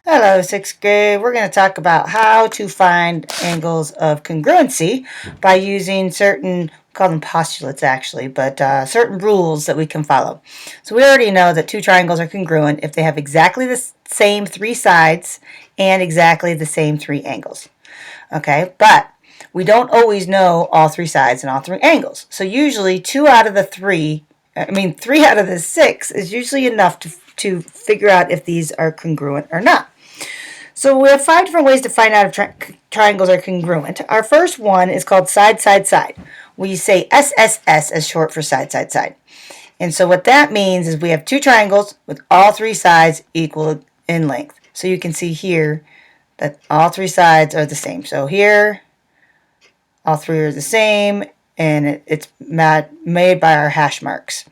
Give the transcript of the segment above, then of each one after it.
Hello, 6th grade. We're going to talk about how to find angles of congruency by using certain, call them postulates actually, but certain rules that we can follow. So we already know that two triangles are congruent if they have exactly the same three sides and exactly the same three angles. Okay, but we don't always know all three sides and all three angles. So usually three out of the six is usually enough to figure out if these are congruent or not. So we have 5 different ways to find out if triangles are congruent. Our first one is called side, side, side. We say SSS as short for side, side, side. And so what that means is we have two triangles with all three sides equal in length. So you can see here that all three sides are the same. So here, all three are the same, and it's made by our hash marks.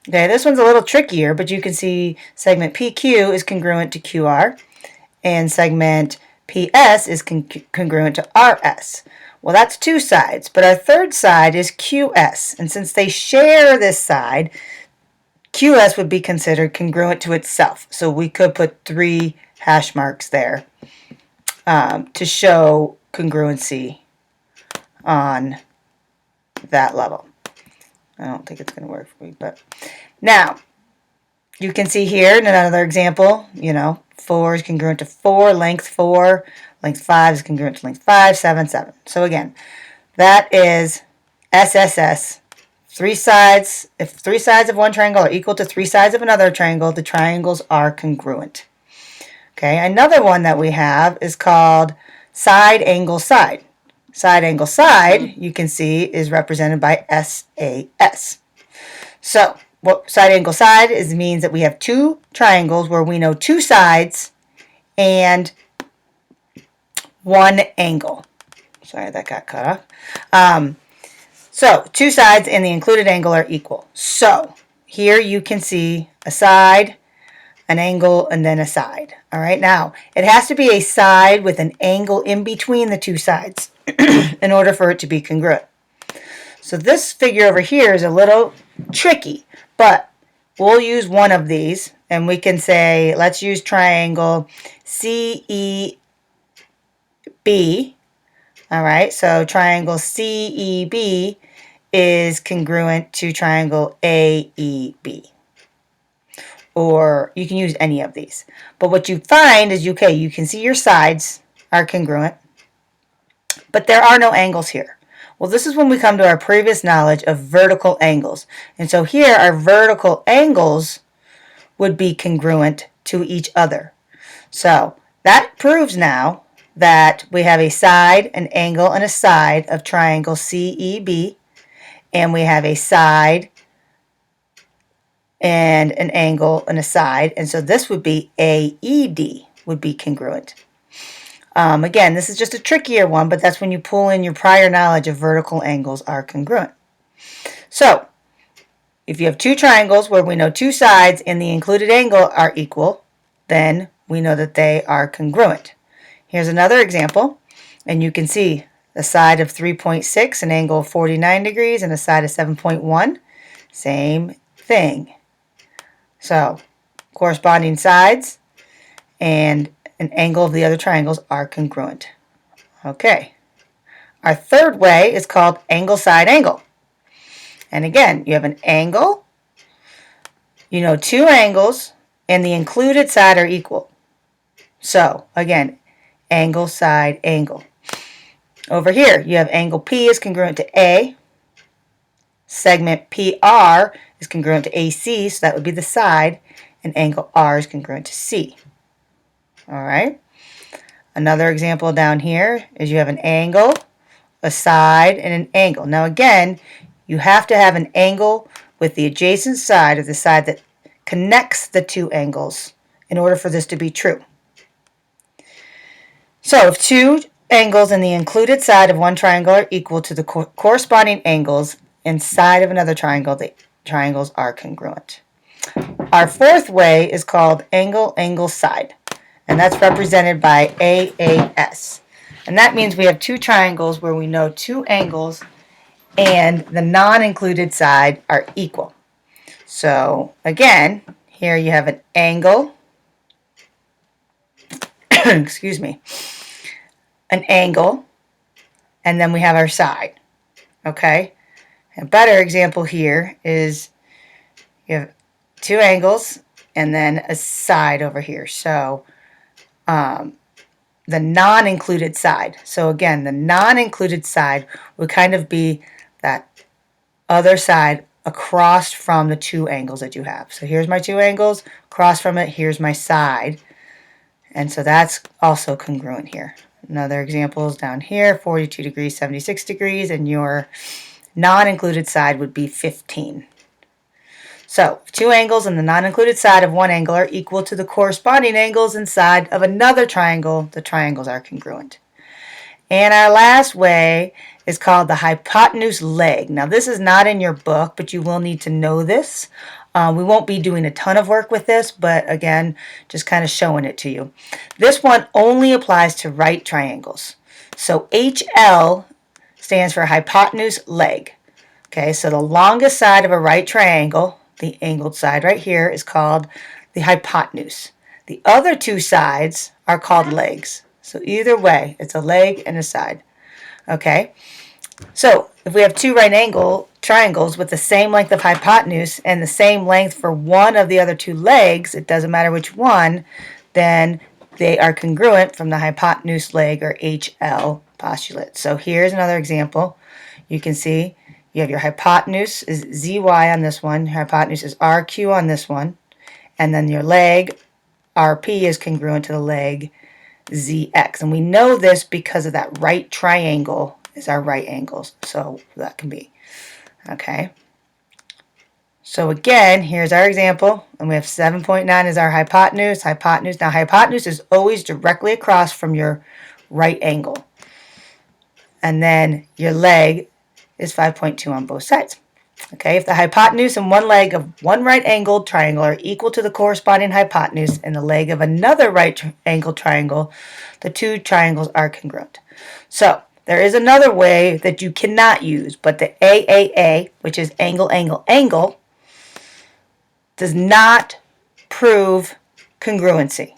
Okay, this one's a little trickier, but you can see segment PQ is congruent to QR, and segment PS is congruent to RS. Well, that's two sides, but our third side is QS. And since they share this side, QS would be considered congruent to itself. So we could put 3 hash marks there to show congruency on that level. I don't think it's going to work for me, but now you can see here in another example, 4 is congruent to 4, length 4, length 5 is congruent to length 5, 7, 7. So again, that is SSS. 3 sides, if 3 sides of one triangle are equal to 3 sides of another triangle, the triangles are congruent. Okay, another one that we have is called side, angle, side. Side, angle, side, you can see, is represented by SAS. So what side, angle, side means that we have 2 triangles where we know 2 sides and 1 angle. Sorry, that got cut off. So 2 sides and the included angle are equal. So here you can see a side, an angle, and then a side. All right, now it has to be a side with an angle in between the 2 sides in order for it to be congruent. So this figure over here is a little tricky, but we'll use one of these, and we can say, let's use triangle CEB. All right, so triangle CEB is congruent to triangle AEB. Or you can use any of these. But what you find is, okay, you can see your sides are congruent, but there are no angles here. Well, this is when we come to our previous knowledge of vertical angles. And so here our vertical angles would be congruent to each other. So that proves now that we have a side, an angle, and a side of triangle CEB, and we have a side and an angle and a side, and so this would be AED, would be congruent. Again, this is just a trickier one, but that's when you pull in your prior knowledge of vertical angles are congruent. So, if you have 2 triangles where we know 2 sides and the included angle are equal, then we know that they are congruent. Here's another example, and you can see a side of 3.6, an angle of 49 degrees, and a side of 7.1, same thing. So, corresponding sides and an angle of the other triangles are congruent. Okay. Our third way is called angle, side, angle. And again, you have an angle, 2 angles, and the included side are equal. So, again, angle, side, angle. Over here, you have angle P is congruent to A. Segment PR is congruent to AC, so that would be the side, and angle R is congruent to C. All right. Another example down here is you have an angle, a side, and an angle. Now again, you have to have an angle with the adjacent side, or the side that connects the 2 angles, in order for this to be true. So if 2 angles in the included side of one triangle are equal to the corresponding angles inside of another triangle, the triangles are congruent. Our fourth way is called angle, angle, side, and that's represented by AAS. And that means we have 2 triangles where we know 2 angles and the non-included side are equal. So again, here you have an angle excuse me, an angle, and then we have our side. Okay? A better example here is you have two angles and then a side over here. So the non-included side. So again, the non-included side would kind of be that other side across from the two angles that you have. So here's my two angles, across from it, here's my side. And so that's also congruent here. Another example is down here, 42 degrees, 76 degrees, and your non-included side would be 15. So two angles and the non-included side of one angle are equal to the corresponding angles inside of another triangle. The triangles are congruent. And our last way is called the hypotenuse leg. Now this is not in your book, but you will need to know this. We won't be doing a ton of work with this, but again, just kind of showing it to you. This one only applies to right triangles. So HL stands for hypotenuse leg. Okay, so the longest side of a right triangle, the angled side right here, is called the hypotenuse. The other two sides are called legs. So either way, it's a leg and a side. Okay, so if we have two right angle triangles with the same length of hypotenuse and the same length for one of the other two legs, it doesn't matter which one, then they are congruent from the hypotenuse leg or HL postulate. So here's another example. You can see you have your hypotenuse is ZY on this one, your hypotenuse is RQ on this one, and then your leg RP is congruent to the leg ZX. And we know this because of that right triangle is our right angles. So that can be. Okay. So again, here's our example. And we have 7.9 as our hypotenuse. Hypotenuse. Now hypotenuse is always directly across from your right angle. And then your leg is 5.2 on both sides. Okay, if the hypotenuse and one leg of one right angled triangle are equal to the corresponding hypotenuse and the leg of another right angled triangle, the two triangles are congruent. So there is another way that you cannot use, but the AAA, which is angle, angle, angle, does not prove congruency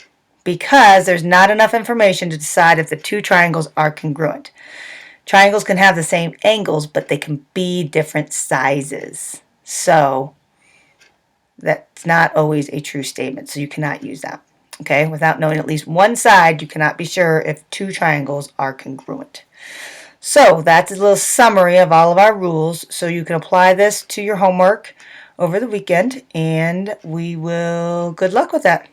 because there's not enough information to decide if the two triangles are congruent. Triangles can have the same angles, but they can be different sizes. So that's not always a true statement, so you cannot use that. Okay, without knowing at least one side, you cannot be sure if two triangles are congruent. So that's a little summary of all of our rules. So you can apply this to your homework over the weekend, and good luck with that.